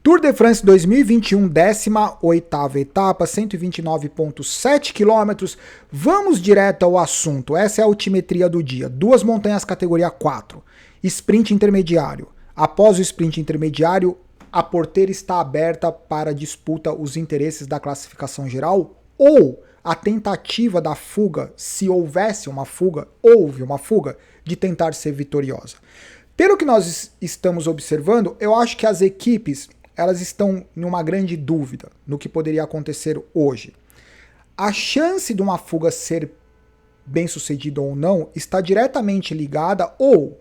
Tour de France 2021, 18ª etapa, 129,7 km. Vamos direto ao assunto. Essa é a altimetria do dia. 2 montanhas categoria 4. Sprint intermediário. Após o sprint intermediário, a porteira está aberta para disputa os interesses da classificação geral ou a tentativa da fuga, se houvesse uma fuga, houve uma fuga, de tentar ser vitoriosa. Pelo que nós estamos observando, eu acho que as equipes elas estão em uma grande dúvida no que poderia acontecer hoje. A chance de uma fuga ser bem sucedida ou não está diretamente ligada ou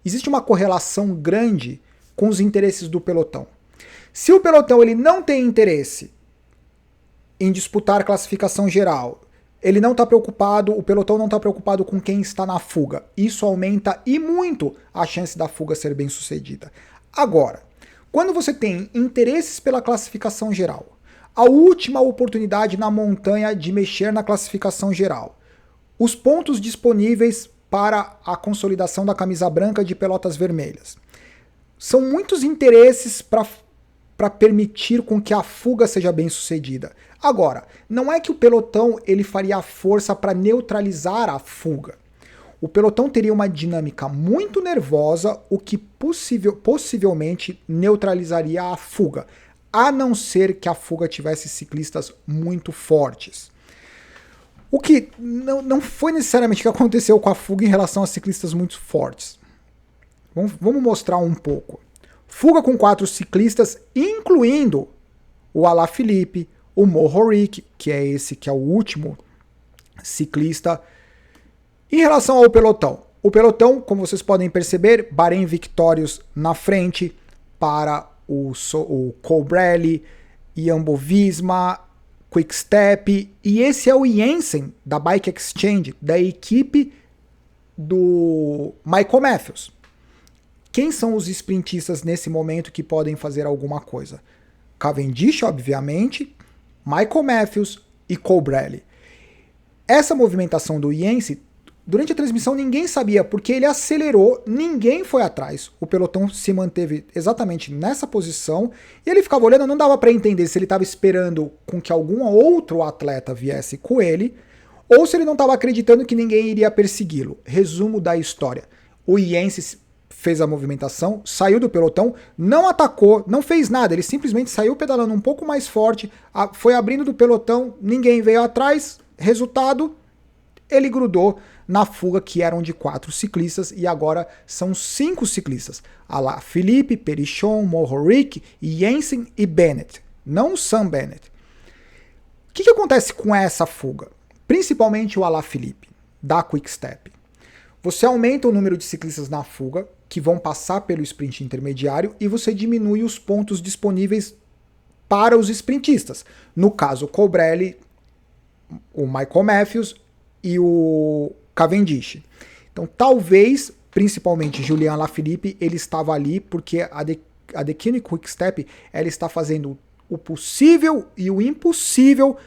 existe uma correlação grande com os interesses do pelotão. Se o pelotão ele não tem interesse em disputar a classificação geral, ele não está preocupado, o pelotão não está preocupado com quem está na fuga, isso aumenta e muito a chance da fuga ser bem sucedida. Agora, quando você tem interesses pela classificação geral, a última oportunidade na montanha de mexer na classificação geral, os pontos disponíveis para a consolidação da camisa branca de Pelotas Vermelhas, são muitos interesses para permitir com que a fuga seja bem sucedida. Agora, não é que o pelotão ele faria força para neutralizar a fuga. O pelotão teria uma dinâmica muito nervosa, o que possivelmente neutralizaria a fuga, a não ser que a fuga tivesse ciclistas muito fortes. O que não foi necessariamente o que aconteceu com a fuga em relação a ciclistas muito fortes. Vamos mostrar um pouco. Fuga com 4 ciclistas, incluindo o Alaphilippe, o Mohoric, que é esse que é o último ciclista. Em relação ao pelotão, o pelotão, como vocês podem perceber, Bahrein Victorious na frente para o Colbrelli, Jumbo Visma, Quick-Step, e esse é o Jensen da Bike Exchange, da equipe do Michael Matthews. Quem são os sprintistas nesse momento que podem fazer alguma coisa? Cavendish, obviamente, Michael Matthews e Colbrelli. Essa movimentação do Jensen, durante a transmissão ninguém sabia, porque ele acelerou, ninguém foi atrás. O pelotão se manteve exatamente nessa posição e ele ficava olhando, não dava para entender se ele estava esperando com que algum outro atleta viesse com ele ou se ele não estava acreditando que ninguém iria persegui-lo. Resumo da história. O Jensen fez a movimentação, saiu do pelotão, não atacou, não fez nada, ele simplesmente saiu pedalando um pouco mais forte, foi abrindo do pelotão, ninguém veio atrás, resultado, ele grudou na fuga que eram de 4 ciclistas e agora são 5 ciclistas. Alaphilippe, Perichon, Mohoric, Jensen e Bennett, não Sam Bennett. O que acontece com essa fuga? Principalmente o Alaphilippe, da Quick-Step. Você aumenta o número de ciclistas na fuga, que vão passar pelo sprint intermediário, e você diminui os pontos disponíveis para os sprintistas. No caso, o Colbrelli, o Michael Matthews e o Cavendish. Então, talvez, principalmente Julian Alaphilippe, ele estava ali porque a The Kine Quick-Step ela está fazendo o possível e o impossível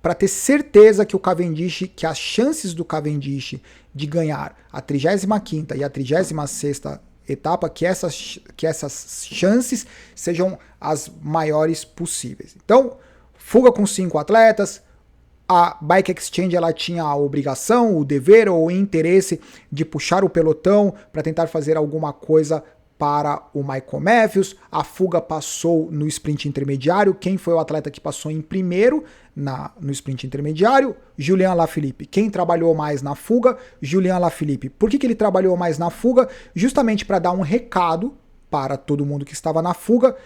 para ter certeza que o Cavendish, que as chances do Cavendish de ganhar a 35ª e a 36ª etapa, que essas chances sejam as maiores possíveis. Então, fuga com 5 atletas, a Bike Exchange ela tinha a obrigação, o dever ou o interesse de puxar o pelotão para tentar fazer alguma coisa para o Michael Matthews. A fuga passou no sprint intermediário. Quem foi o atleta que passou em primeiro no sprint intermediário? Julian Alaphilippe. Quem trabalhou mais na fuga? Julian Alaphilippe. Por que ele trabalhou mais na fuga? Justamente para dar um recado para todo mundo que estava na fuga.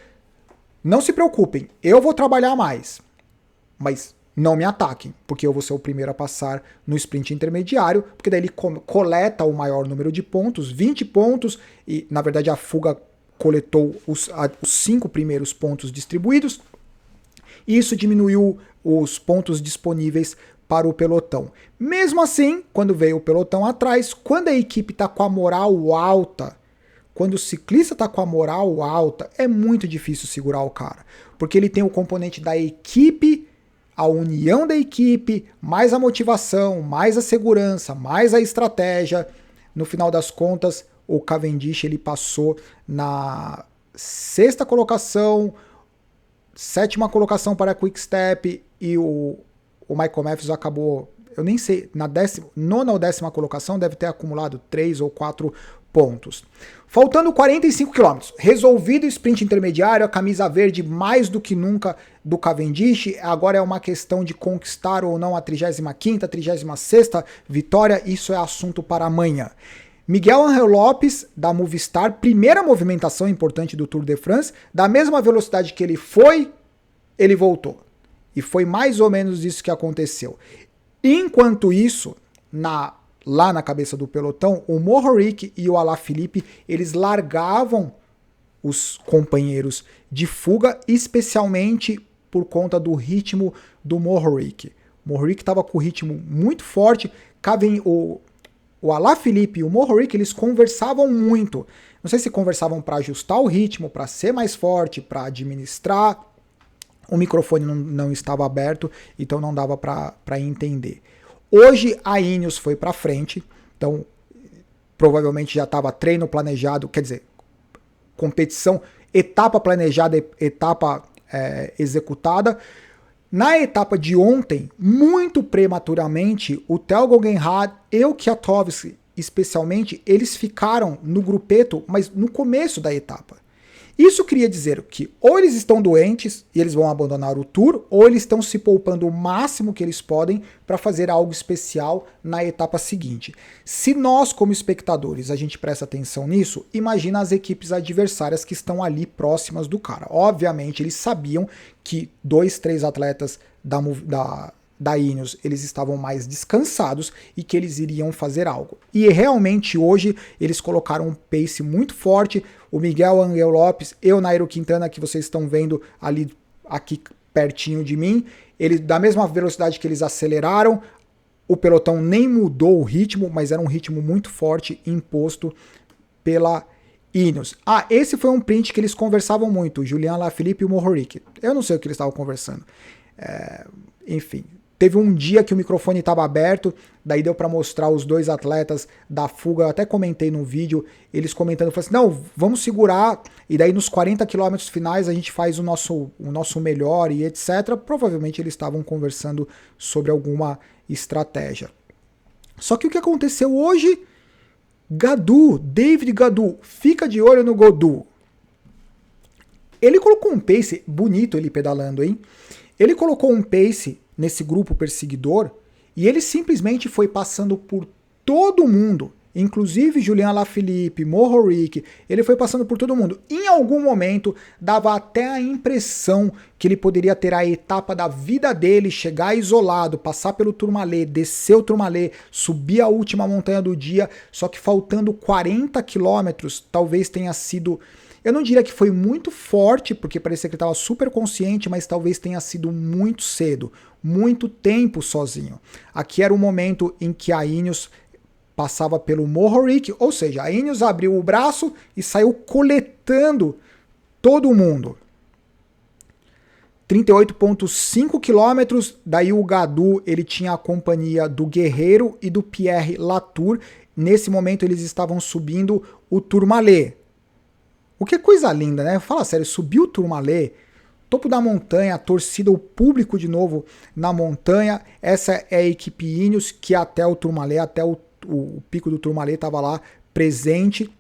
Não se preocupem, eu vou trabalhar mais, mas não me ataquem, porque eu vou ser o primeiro a passar no sprint intermediário, porque daí ele coleta o maior número de pontos, 20 pontos, e na verdade a fuga coletou os 5 primeiros pontos distribuídos, e isso diminuiu os pontos disponíveis para o pelotão. Mesmo assim, quando veio o pelotão atrás, quando a equipe está com a moral alta, quando o ciclista está com a moral alta, é muito difícil segurar o cara, porque ele tem o componente da equipe, a união da equipe, mais a motivação, mais a segurança, mais a estratégia. No final das contas, o Cavendish ele passou sexta colocação, sétima colocação para a Quick Step e o Michael Matthews acabou, eu nem sei, na nona ou décima colocação deve ter acumulado 3 ou 4 pontos. Faltando 45 km, resolvido o sprint intermediário, a camisa verde mais do que nunca do Cavendish, agora é uma questão de conquistar ou não a 35ª, 36ª vitória, isso é assunto para amanhã. Miguel Ángel Lopes, da Movistar, primeira movimentação importante do Tour de France, da mesma velocidade que ele foi, ele voltou. E foi mais ou menos isso que aconteceu. Enquanto isso, lá na cabeça do pelotão, o Mohoric e o Alaphilippe, eles largavam os companheiros de fuga, especialmente por conta do ritmo do Mohoric. O Mohoric estava com o ritmo muito forte, o Alaphilippe e o Mohoric, eles conversavam muito. Não sei se conversavam para ajustar o ritmo, para ser mais forte, para administrar. O microfone não estava aberto, então não dava para entender. Hoje a Ineos foi para frente, então provavelmente já estava treino planejado, quer dizer, competição, etapa planejada, etapa executada. Na etapa de ontem, muito prematuramente, o Theo Goggenhardt e o Kwiatkowski, especialmente, eles ficaram no grupeto, mas no começo da etapa. Isso queria dizer que ou eles estão doentes e eles vão abandonar o Tour, ou eles estão se poupando o máximo que eles podem para fazer algo especial na etapa seguinte. Se nós, como espectadores, a gente presta atenção nisso, imagina as equipes adversárias que estão ali próximas do cara. Obviamente, eles sabiam que 2, 3 atletas da Ineos, eles estavam mais descansados e que eles iriam fazer algo. E realmente hoje eles colocaram um pace muito forte. O Miguel Ángel Lopes e o Nairo Quintana, que vocês estão vendo ali aqui pertinho de mim, eles, da mesma velocidade que eles aceleraram, o pelotão nem mudou o ritmo, mas era um ritmo muito forte imposto pela Ineos. Esse foi um print que eles conversavam muito, o Julian Alaphilippe e o Mohoric. Eu não sei o que eles estavam conversando. Enfim, teve um dia que o microfone estava aberto, daí deu para mostrar os dois atletas da fuga, eu até comentei no vídeo, eles comentando, falaram assim, não, vamos segurar, e daí nos 40 km finais a gente faz o nosso melhor e etc. Provavelmente eles estavam conversando sobre alguma estratégia. Só que o que aconteceu hoje? David Gaudu, fica de olho no Gaudu. Ele colocou um pace bonito, ele pedalando, hein? Ele colocou um pace nesse grupo perseguidor e ele simplesmente foi passando por todo mundo, inclusive Julian Alaphilippe, Mohoric, ele foi passando por todo mundo. Em algum momento dava até a impressão que ele poderia ter a etapa da vida dele, chegar isolado, passar pelo Tourmalet, descer o Tourmalet, subir a última montanha do dia, só que faltando 40 quilômetros, talvez tenha sido... Eu não diria que foi muito forte, porque parecia que ele estava super consciente, mas talvez tenha sido muito cedo, muito tempo sozinho. Aqui era o momento em que a Ineos passava pelo Mohoric, ou seja, a Ineos abriu o braço e saiu coletando todo mundo. 38,5 quilômetros, daí o Gaudu ele tinha a companhia do Guerreiro e do Pierre Latour. Nesse momento eles estavam subindo o Tourmalet. O que é coisa linda, né? Fala sério, subiu o Tourmalet, topo da montanha, a torcida, o público de novo na montanha. Essa é a equipe Ineos que até o Tourmalet, até o pico do Tourmalet estava lá presente.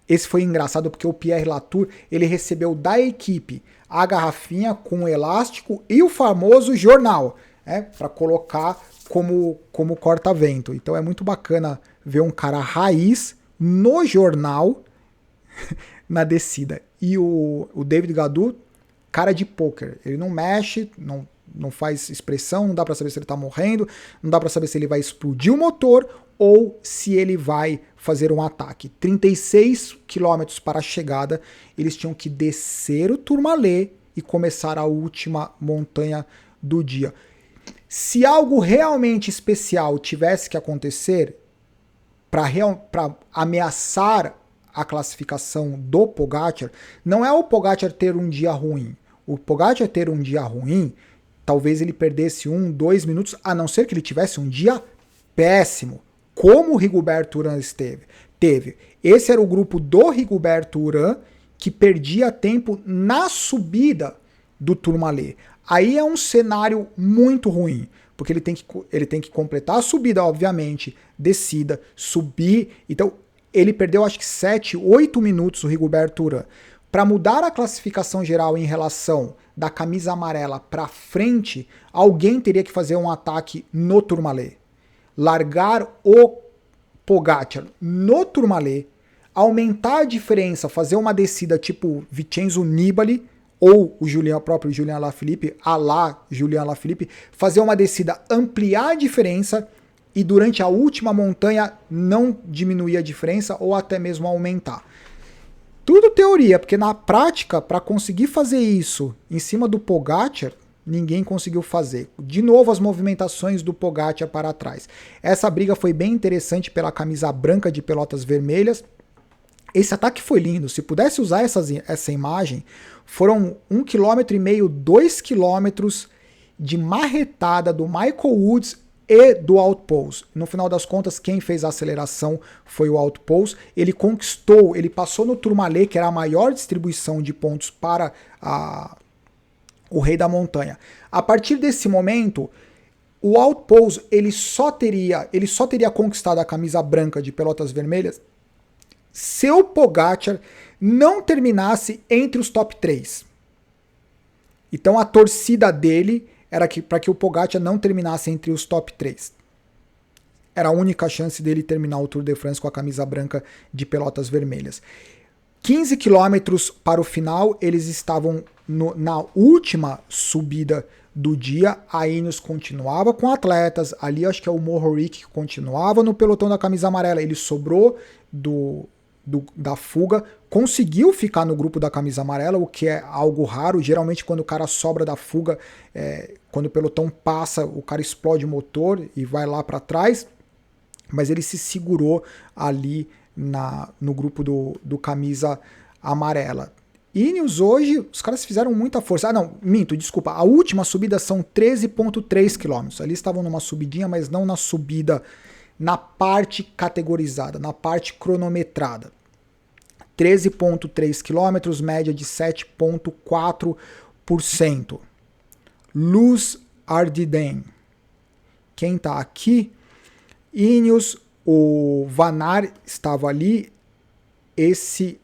Esse foi engraçado porque o Pierre Latour, ele recebeu da equipe a garrafinha com o elástico e o famoso jornal, para colocar como corta-vento. Então é muito bacana ver um cara raiz no jornal na descida. E o David Gaudu, cara de pôquer, ele não mexe, não faz expressão, não dá para saber se ele tá morrendo, não dá para saber se ele vai explodir o motor ou se ele vai fazer um ataque. 36 quilômetros para a chegada, eles tinham que descer o Tourmalet e começar a última montanha do dia. Se algo realmente especial tivesse que acontecer para ameaçar a classificação do Pogacar, não é o Pogacar ter um dia ruim. O Pogacar ter um dia ruim, talvez ele perdesse 1, 2 minutos, a não ser que ele tivesse um dia péssimo, como o Rigoberto Urán teve. Esse era o grupo do Rigoberto Urán, que perdia tempo na subida do Tourmalet. Aí é um cenário muito ruim, porque ele tem que completar a subida, obviamente, descida, subir. Então, ele perdeu acho que 7, 8 minutos o Rigoberto Urán. Para mudar a classificação geral em relação da camisa amarela para frente, alguém teria que fazer um ataque no Tourmalet. Largar o Pogačar no Tourmalet, aumentar a diferença, fazer uma descida tipo Vincenzo Nibali ou o próprio Julian Alaphilippe, Julian Alaphilippe, fazer uma descida, ampliar a diferença e durante a última montanha não diminuir a diferença ou até mesmo aumentar. Tudo teoria, porque na prática, para conseguir fazer isso em cima do Pogačar, ninguém conseguiu fazer. De novo, as movimentações do Pogačar para trás. Essa briga foi bem interessante pela camisa branca de pelotas vermelhas. Esse ataque foi lindo. Se pudesse usar essa imagem, foram 1,5 km, 2 km de marretada do Michael Woods e do Outpost. No final das contas, quem fez a aceleração foi o Outpost. Ele conquistou, ele passou no Tourmalet, que era a maior distribuição de pontos para o Rei da Montanha. A partir desse momento, o Outpost ele só teria conquistado a camisa branca de pelotas vermelhas se o Pogačar não terminasse entre os top 3. Então a torcida dele era para que o Pogačar não terminasse entre os top 3. Era a única chance dele terminar o Tour de France com a camisa branca de pelotas vermelhas. 15 quilômetros para o final, eles estavam na última subida do dia. A Ineos continuava com atletas. Ali acho que é o Mohoric que continuava no pelotão da camisa amarela. Ele sobrou da fuga, conseguiu ficar no grupo da camisa amarela, o que é algo raro. Geralmente quando o cara sobra da fuga, quando o pelotão passa, o cara explode o motor e vai lá para trás, mas ele se segurou ali no grupo do camisa amarela. Ineos hoje, os caras fizeram muita força. Desculpa, a última subida são 13,3 km. Ali estavam numa subidinha, mas não na subida, na parte categorizada, na parte cronometrada. 13,3 km, média de 7,4%. Luz Ardiden. Quem tá aqui? Ineos, o Van Aert estava ali. Esse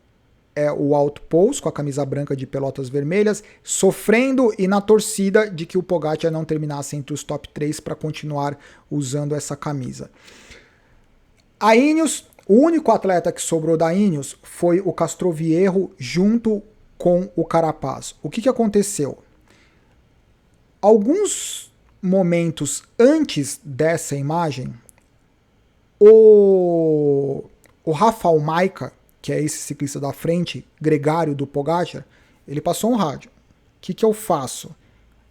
é o Outpost com a camisa branca de pelotas vermelhas, sofrendo e na torcida de que o Pogačar não terminasse entre os top 3 para continuar usando essa camisa. A Ineos, o único atleta que sobrou da Ineos foi o Castroviejo junto com o Carapaz. O que aconteceu? Alguns momentos antes dessa imagem, o Rafał Majka, que é esse ciclista da frente, gregário do Pogačar, ele passou um rádio. O que eu faço?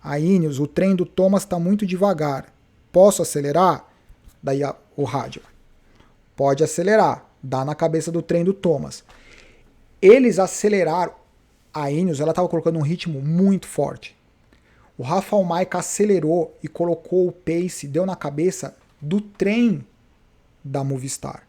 A Ineos, o trem do Thomas está muito devagar. Posso acelerar? Daí o rádio. Pode acelerar. Dá na cabeça do trem do Thomas. Eles aceleraram. A Ineos estava colocando um ritmo muito forte. O Rafał Majka acelerou e colocou o pace, deu na cabeça do trem da Movistar,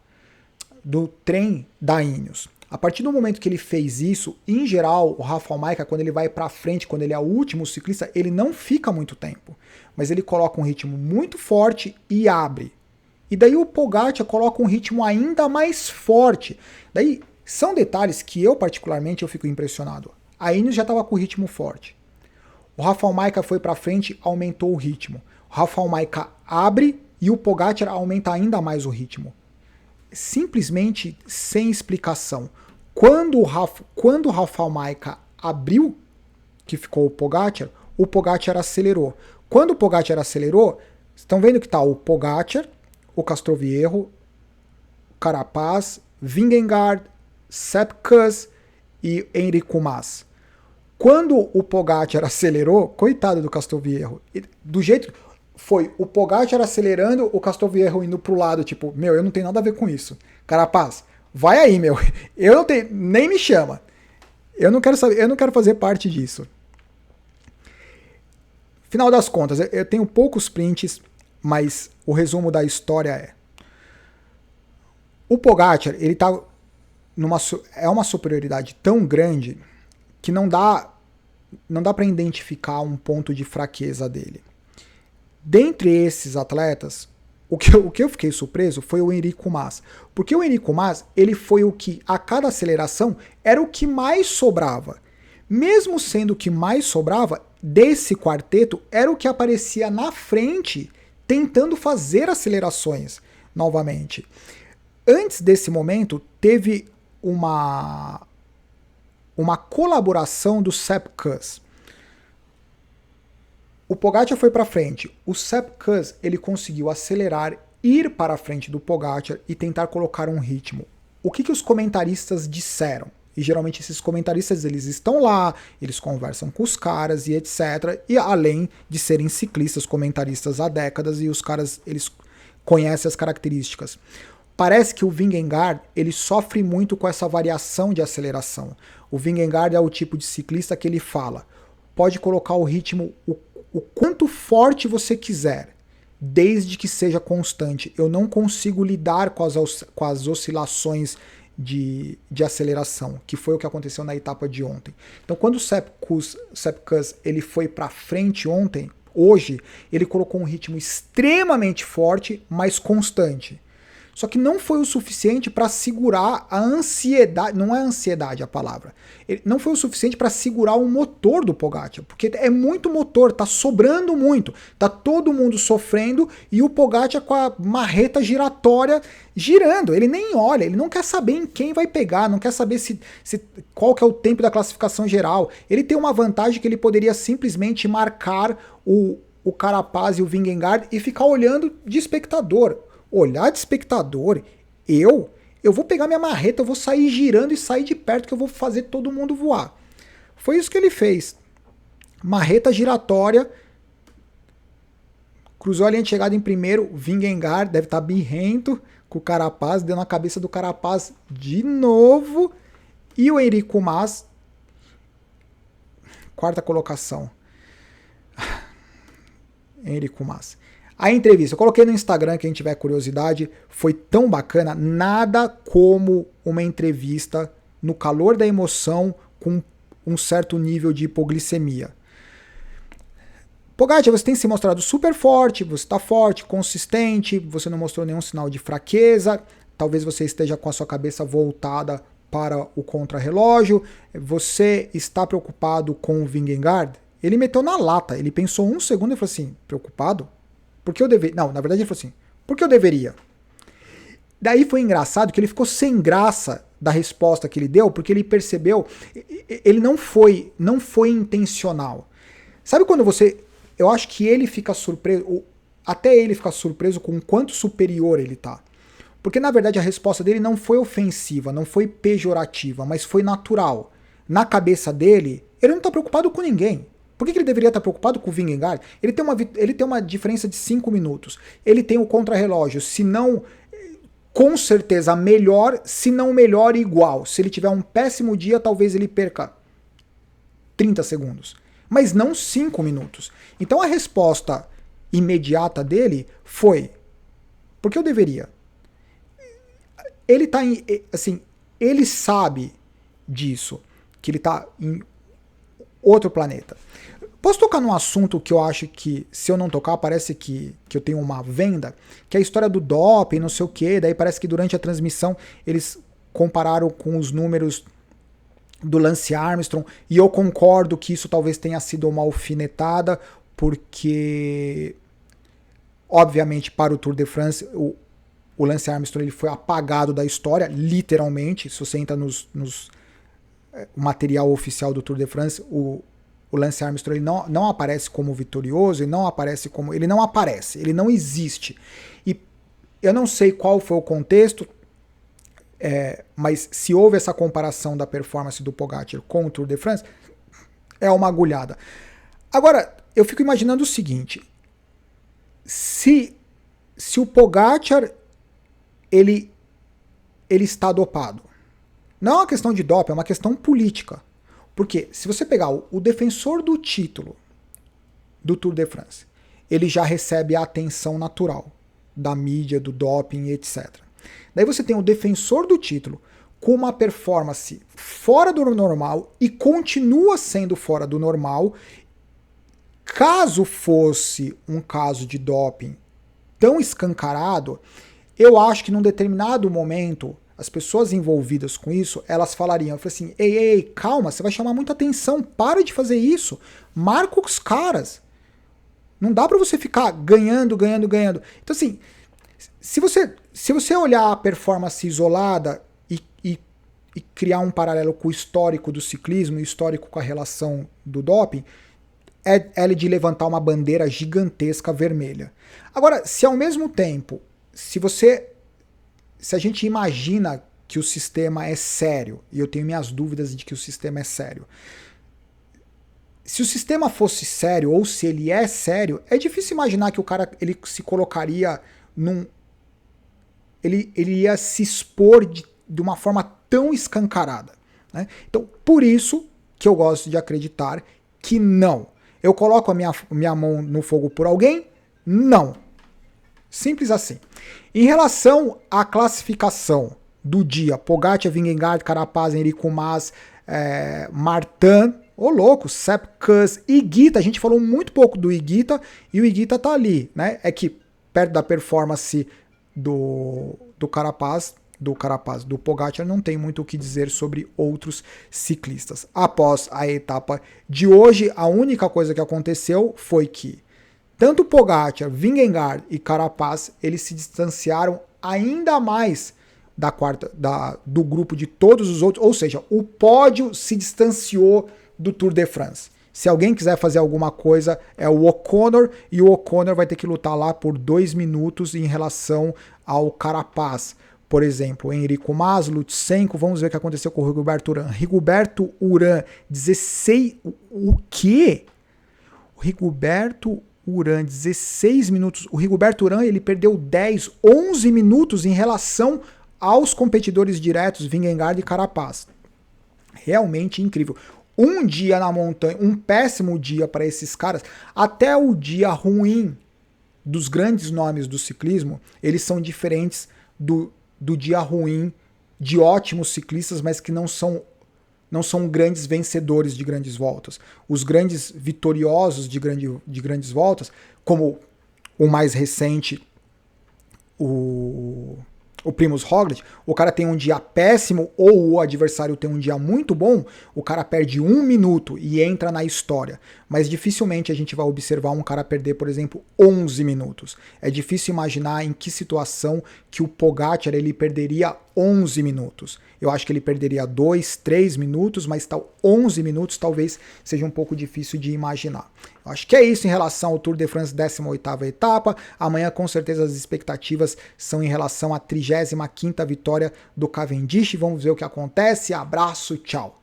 do trem da Ineos. A partir do momento que ele fez isso, em geral, o Rafał Majka, quando ele vai para frente, quando ele é o último ciclista, ele não fica muito tempo, mas ele coloca um ritmo muito forte e abre. E daí o Pogačar coloca um ritmo ainda mais forte. Daí são detalhes que eu particularmente eu fico impressionado. A Ineos já estava com o ritmo forte. O Rafał Majka foi para frente, aumentou o ritmo. O Rafał Majka abre e o Pogačar aumenta ainda mais o ritmo. Simplesmente sem explicação. Quando o Rafał Majka abriu, que ficou o Pogačar acelerou. Quando o Pogačar acelerou, estão vendo que está o Pogačar, o Castroviejo, o Carapaz, Vingegaard, Sepp Kuss e Enrico Mas. Quando o Pogačar acelerou, coitado do Castroviejo, do jeito foi o Pogačar acelerando, o Castroviejo indo pro lado, tipo, eu não tenho nada a ver com isso. Carapaz, vai aí, eu não tenho, nem me chama. Eu não quero saber, eu não quero fazer parte disso. Final das contas, eu tenho poucos prints, mas o resumo da história é: o Pogačar, ele tá é uma superioridade tão grande que não dá para identificar um ponto de fraqueza dele. Dentre esses atletas, o que eu fiquei surpreso foi o Henrico Mas. Porque o Henrico Mas, ele foi o que, a cada aceleração, era o que mais sobrava. Mesmo sendo o que mais sobrava, desse quarteto, era o que aparecia na frente, tentando fazer acelerações novamente. Antes desse momento, teve uma colaboração do Sepp Kuss. O Pogacar foi para frente. O Sepp Kuss, ele conseguiu acelerar, ir para a frente do Pogacar e tentar colocar um ritmo. O que os comentaristas disseram? E geralmente esses comentaristas, eles estão lá, eles conversam com os caras e etc. E além de serem ciclistas, comentaristas há décadas, e os caras, eles conhecem as características. Parece que o Vingegaard, ele sofre muito com essa variação de aceleração. O Vingegaard é o tipo de ciclista que ele fala, pode colocar o ritmo o quanto forte você quiser, desde que seja constante. Eu não consigo lidar com as oscilações de aceleração, que foi o que aconteceu na etapa de ontem. Então, quando o Sepp Kuss ele foi para frente hoje, ele colocou um ritmo extremamente forte, mas constante. Só que não foi o suficiente para segurar a ansiedade, não é ansiedade a palavra, não foi o suficiente para segurar o motor do Pogacar, porque é muito motor, tá sobrando muito, tá todo mundo sofrendo e o Pogacar com a marreta giratória girando, ele nem olha, ele não quer saber em quem vai pegar, não quer saber qual que é o tempo da classificação geral, ele tem uma vantagem que ele poderia simplesmente marcar o Carapaz e o Vingegaard e ficar olhando de espectador. Olhar de espectador, eu vou pegar minha marreta, eu vou sair girando e sair de perto que eu vou fazer todo mundo voar. Foi isso que ele fez. Marreta giratória, cruzou a linha de chegada em primeiro, Vingegaard deve estar birrento com o Carapaz, deu na cabeça do Carapaz de novo, e o Henrico Mas, quarta colocação. Henrico Mas. A entrevista, eu coloquei no Instagram, quem tiver curiosidade, foi tão bacana, nada como uma entrevista no calor da emoção com um certo nível de hipoglicemia. Pogacar, você tem se mostrado super forte, você está forte, consistente, você não mostrou nenhum sinal de fraqueza, talvez você esteja com a sua cabeça voltada para o contrarrelógio, você está preocupado com o Vingegaard? Ele meteu na lata, ele pensou um segundo e falou assim, preocupado? Porque eu deveria. Não, na verdade ele falou assim, porque eu deveria. Daí foi engraçado que ele ficou sem graça da resposta que ele deu, porque ele percebeu, ele não foi intencional. Sabe quando você, eu acho que ele fica surpreso, até ele fica surpreso com o quanto superior ele tá. Porque na verdade a resposta dele não foi ofensiva, não foi pejorativa, mas foi natural. Na cabeça dele, ele não tá preocupado com ninguém. Por que ele deveria estar preocupado com o Vingegaard? Ele tem uma diferença de 5 minutos. Ele tem o contrarrelógio, se não, com certeza melhor, se não melhor, igual. Se ele tiver um péssimo dia, talvez ele perca 30 segundos. Mas não 5 minutos. Então a resposta imediata dele foi, por que eu deveria? Ele tá assim, ele sabe disso, que ele tá em outro planeta. Posso tocar num assunto que eu acho que, se eu não tocar, parece que eu tenho uma venda, que é a história do doping, não sei o que, daí parece que durante a transmissão eles compararam com os números do Lance Armstrong, e eu concordo que isso talvez tenha sido uma alfinetada, porque, obviamente, para o Tour de France, o Lance Armstrong ele foi apagado da história, literalmente. Se você entra no material oficial do Tour de France, o Lance Armstrong ele não aparece como vitorioso, ele não aparece, ele não existe. E eu não sei qual foi o contexto, mas se houve essa comparação da performance do Pogacar com o Tour de France, é uma agulhada. Agora, eu fico imaginando o seguinte, se o Pogacar ele está dopado, não é uma questão de doping, é uma questão política. Porque se você pegar o defensor do título do Tour de France, ele já recebe a atenção natural da mídia, do doping, etc. Daí você tem o defensor do título com uma performance fora do normal e continua sendo fora do normal. Caso fosse um caso de doping tão escancarado, eu acho que num determinado momento, as pessoas envolvidas com isso, elas falariam, eu falei assim, ei, calma, você vai chamar muita atenção, para de fazer isso, marca os caras. Não dá pra você ficar ganhando. Então assim, se você olhar a performance isolada e criar um paralelo com o histórico do ciclismo e o histórico com a relação do doping, é de levantar uma bandeira gigantesca vermelha. Agora, se ao mesmo tempo, se a gente imagina que o sistema é sério, e eu tenho minhas dúvidas de que o sistema é sério, se o sistema fosse sério, ou se ele é sério, é difícil imaginar que o cara ele se colocaria ele ia se expor de uma forma tão escancarada, né? Então, por isso que eu gosto de acreditar que não. Eu coloco a minha mão no fogo por alguém? Não. Simples assim. Em relação à classificação do dia, Pogacar, Vingegaard, Carapaz, Enrico Mas, Martin, louco, Sepp Kuss, Higuita, a gente falou muito pouco do Higuita, e o Higuita tá ali, né? É que perto da performance do Pogacar, não tem muito o que dizer sobre outros ciclistas. Após a etapa de hoje, a única coisa que aconteceu foi que tanto Pogacar, Vingegaard e Carapaz, eles se distanciaram ainda mais do grupo de todos os outros, ou seja, o pódio se distanciou do Tour de France. Se alguém quiser fazer alguma coisa, é o O'Connor, e o O'Connor vai ter que lutar lá por 2 minutos em relação ao Carapaz. Por exemplo, Enrico Mas, Lutsenko, vamos ver o que aconteceu com o Rigoberto Urán. Rigoberto Urán, 16... O quê? O Rigoberto Urán, 16 minutos. O Rigoberto Urán, ele perdeu 10, 11 minutos em relação aos competidores diretos, Vingegaard e Carapaz. Realmente incrível. Um dia na montanha, um péssimo dia para esses caras, até o dia ruim dos grandes nomes do ciclismo, eles são diferentes do dia ruim de ótimos ciclistas, mas que não são grandes vencedores de grandes voltas. Os grandes vitoriosos de grandes voltas, como o mais recente, o Primož Roglič, o cara tem um dia péssimo ou o adversário tem um dia muito bom, o cara perde 1 minuto e entra na história. Mas dificilmente a gente vai observar um cara perder, por exemplo, 11 minutos. É difícil imaginar em que situação que o Pogacar ele perderia 11 minutos. Eu acho que ele perderia 2, 3 minutos, mas 11 minutos talvez seja um pouco difícil de imaginar. Eu acho que é isso em relação ao Tour de France 18ª etapa. Amanhã com certeza as expectativas são em relação à 35ª vitória do Cavendish. Vamos ver o que acontece. Abraço, tchau.